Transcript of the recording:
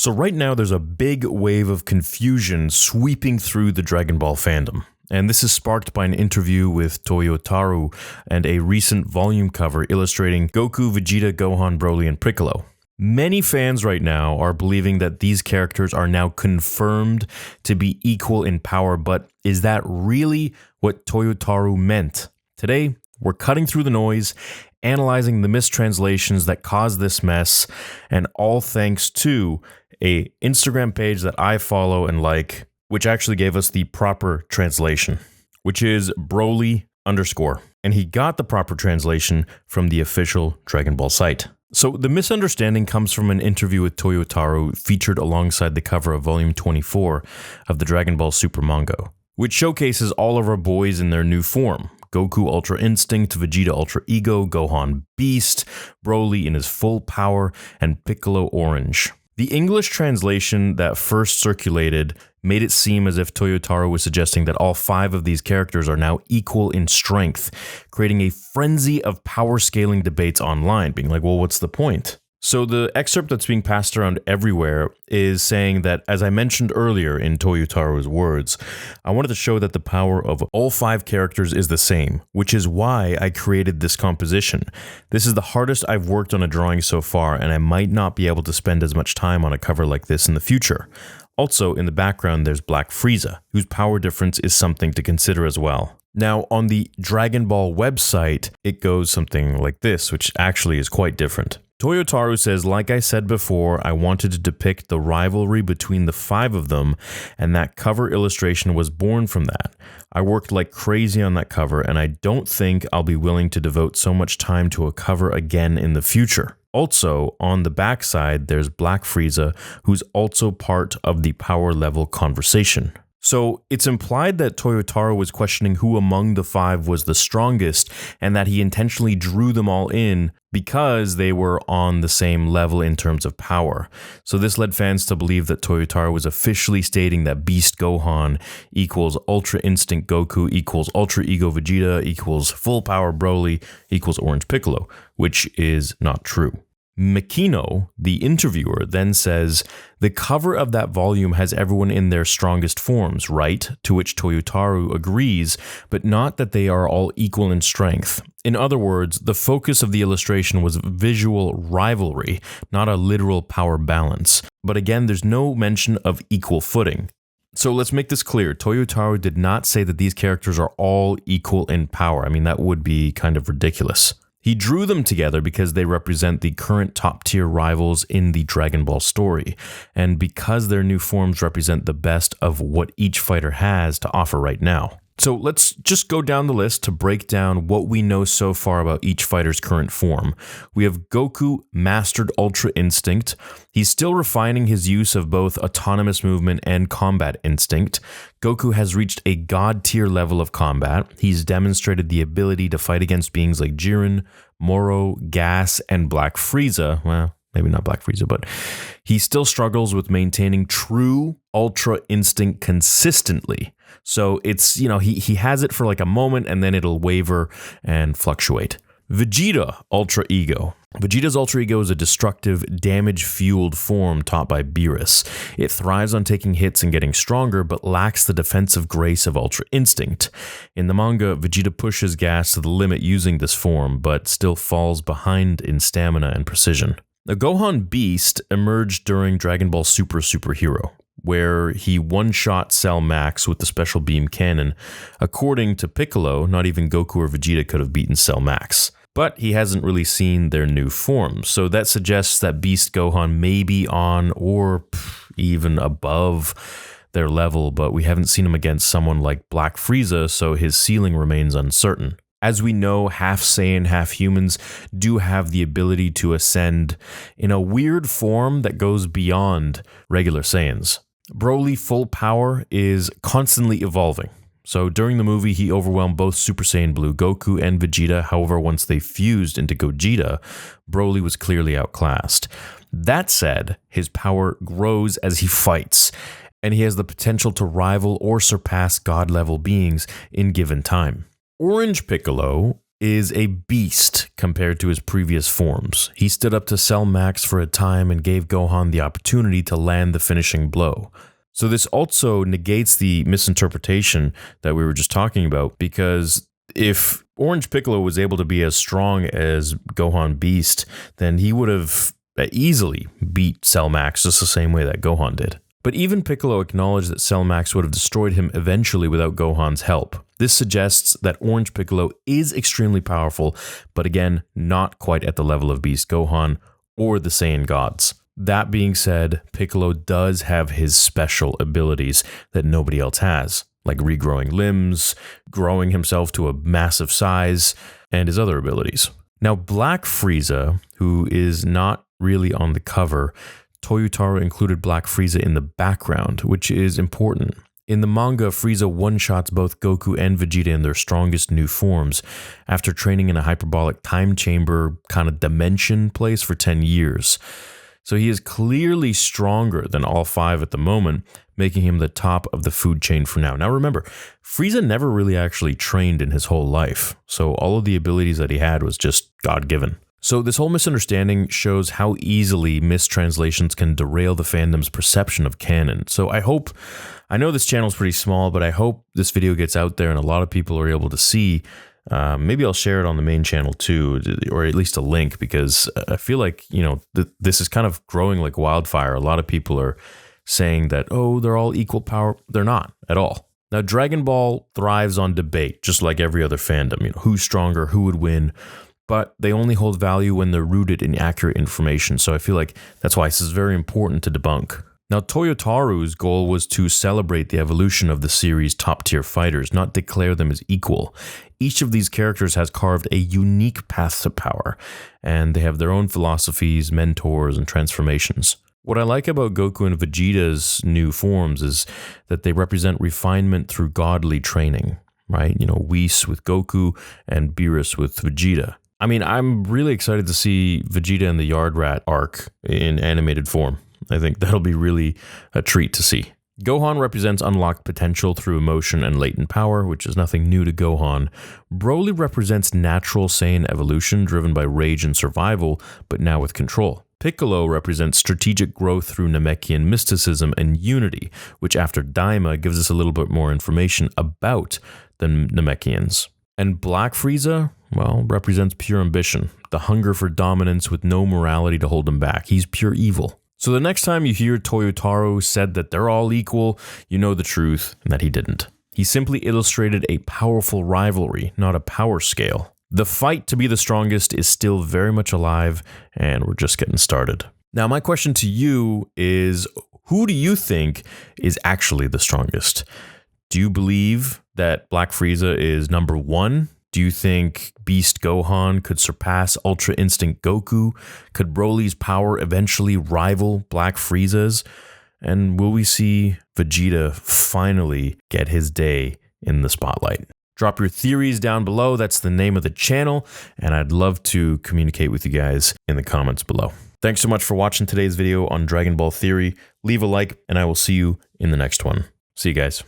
So right now there's a big wave of confusion sweeping through the Dragon Ball fandom. And this is sparked by an interview with Toyotarou and a recent volume cover illustrating Goku, Vegeta, Gohan, Broly, and Piccolo. Many fans right now are believing that these characters are now confirmed to be equal in power, but is that really what Toyotarou meant? Today, we're cutting through the noise, analyzing the mistranslations that caused this mess, and all thanks to an Instagram page that I follow and like, which actually gave us the proper translation, which is Broly_. And he got the proper translation from the official Dragon Ball site. So the misunderstanding comes from an interview with Toyotarou featured alongside the cover of Volume 24 of the Dragon Ball Super manga, which showcases all of our boys in their new form. Goku Ultra Instinct, Vegeta Ultra Ego, Gohan Beast, Broly in his full power, and Piccolo Orange. The English translation that first circulated made it seem as if Toyotarou was suggesting that all 5 of these characters are now equal in strength, creating a frenzy of power scaling debates online, being like, well, what's the point? So the excerpt that's being passed around everywhere is saying that, as I mentioned earlier in Toyotarou's words, I wanted to show that the power of all 5 characters is the same, which is why I created this composition. This is the hardest I've worked on a drawing so far, and I might not be able to spend as much time on a cover like this in the future. Also, in the background, there's Black Frieza, whose power difference is something to consider as well. Now, on the Dragon Ball website, it goes something like this, which actually is quite different. Toyotarou says, like I said before, I wanted to depict the rivalry between the 5 of them, and that cover illustration was born from that. I worked like crazy on that cover, and I don't think I'll be willing to devote so much time to a cover again in the future. Also, on the backside, there's Black Frieza, who's also part of the power level conversation. So it's implied that Toyotarou was questioning who among the 5 was the strongest, and that he intentionally drew them all in because they were on the same level in terms of power. So this led fans to believe that Toyotarou was officially stating that Beast Gohan equals Ultra Instinct Goku equals Ultra Ego Vegeta equals Full Power Broly equals Orange Piccolo, which is not true. Makino, the interviewer, then says, the cover of that volume has everyone in their strongest forms, right? To which Toyotarou agrees, but not that they are all equal in strength. In other words, the focus of the illustration was visual rivalry, not a literal power balance. But again, there's no mention of equal footing. So let's make this clear. Toyotarou did not say that these characters are all equal in power. I mean, that would be kind of ridiculous. He drew them together because they represent the current top-tier rivals in the Dragon Ball story, and because their new forms represent the best of what each fighter has to offer right now. So let's just go down the list to break down what we know so far about each fighter's current form. We have Goku mastered Ultra Instinct. He's still refining his use of both autonomous movement and combat instinct. Goku has reached a god-tier level of combat. He's demonstrated the ability to fight against beings like Jiren, Moro, Gas, and Black Frieza. Well, maybe not Black Frieza, but he still struggles with maintaining true Ultra Instinct consistently. So it's, he has it for like a moment and then it'll waver and fluctuate. Vegeta Ultra Ego. Vegeta's Ultra Ego is a destructive, damage-fueled form taught by Beerus. It thrives on taking hits and getting stronger, but lacks the defensive grace of Ultra Instinct. In the manga, Vegeta pushes Gas to the limit using this form, but still falls behind in stamina and precision. The Gohan Beast emerged during Dragon Ball Superhero, where he one-shot Cell Max with the Special Beam Cannon. According to Piccolo, not even Goku or Vegeta could have beaten Cell Max. But he hasn't really seen their new forms, so that suggests that Beast Gohan may be on or even above their level, but we haven't seen him against someone like Black Frieza, so his ceiling remains uncertain. As we know, half Saiyan, half humans do have the ability to ascend in a weird form that goes beyond regular Saiyans. Broly Full Power is constantly evolving. So during the movie, he overwhelmed both Super Saiyan Blue Goku and Vegeta. However, once they fused into Gogeta, Broly was clearly outclassed. That said, his power grows as he fights, and he has the potential to rival or surpass god-level beings in given time. Orange Piccolo is a beast compared to his previous forms. He stood up to Cell Max for a time and gave Gohan the opportunity to land the finishing blow. So this also negates the misinterpretation that we were just talking about, because if Orange Piccolo was able to be as strong as Gohan Beast, then he would have easily beat Cell Max just the same way that Gohan did. But even Piccolo acknowledged that Cell Max would have destroyed him eventually without Gohan's help. This suggests that Orange Piccolo is extremely powerful, but again, not quite at the level of Beast Gohan or the Saiyan gods. That being said, Piccolo does have his special abilities that nobody else has, like regrowing limbs, growing himself to a massive size, and his other abilities. Now, Black Frieza, who is not really on the cover, Toyotarou included Black Frieza in the background, which is important. In the manga, Frieza one-shots both Goku and Vegeta in their strongest new forms after training in a hyperbolic time chamber kind of dimension place for 10 years. So he is clearly stronger than all five at the moment, making him the top of the food chain for now. Now remember, Frieza never really actually trained in his whole life, so all of the abilities that he had was just God-given. So this whole misunderstanding shows how easily mistranslations can derail the fandom's perception of canon. So I know this channel is pretty small, but I hope this video gets out there and a lot of people are able to see. Maybe I'll share it on the main channel too, or at least a link, because I feel like, this is kind of growing like wildfire. A lot of people are saying that, oh, they're all equal power. They're not at all. Now, Dragon Ball thrives on debate, just like every other fandom. Who's stronger, who would win? But they only hold value when they're rooted in accurate information. So I feel like that's why this is very important to debunk. Now, Toyotarou's goal was to celebrate the evolution of the series' top-tier fighters, not declare them as equal. Each of these characters has carved a unique path to power, and they have their own philosophies, mentors, and transformations. What I like about Goku and Vegeta's new forms is that they represent refinement through godly training, right? Whis with Goku and Beerus with Vegeta. I mean, I'm really excited to see Vegeta in the Yard Rat arc in animated form. I think that'll be really a treat to see. Gohan represents unlocked potential through emotion and latent power, which is nothing new to Gohan. Broly represents natural Saiyan evolution driven by rage and survival, but now with control. Piccolo represents strategic growth through Namekian mysticism and unity, which after Daima gives us a little bit more information about the Namekians. And Black Frieza, represents pure ambition, the hunger for dominance with no morality to hold him back. He's pure evil. So the next time you hear Toyotarou said that they're all equal, you know the truth, and that he didn't. He simply illustrated a powerful rivalry, not a power scale. The fight to be the strongest is still very much alive, and we're just getting started. Now, my question to you is, who do you think is actually the strongest? Do you believe that Black Frieza is number one? Do you think Beast Gohan could surpass Ultra Instinct Goku? Could Broly's power eventually rival Black Frieza's? And will we see Vegeta finally get his day in the spotlight? Drop your theories down below. That's the name of the channel, and I'd love to communicate with you guys in the comments below. Thanks so much for watching today's video on Dragon Ball Theory. Leave a like, and I will see you in the next one. See you guys.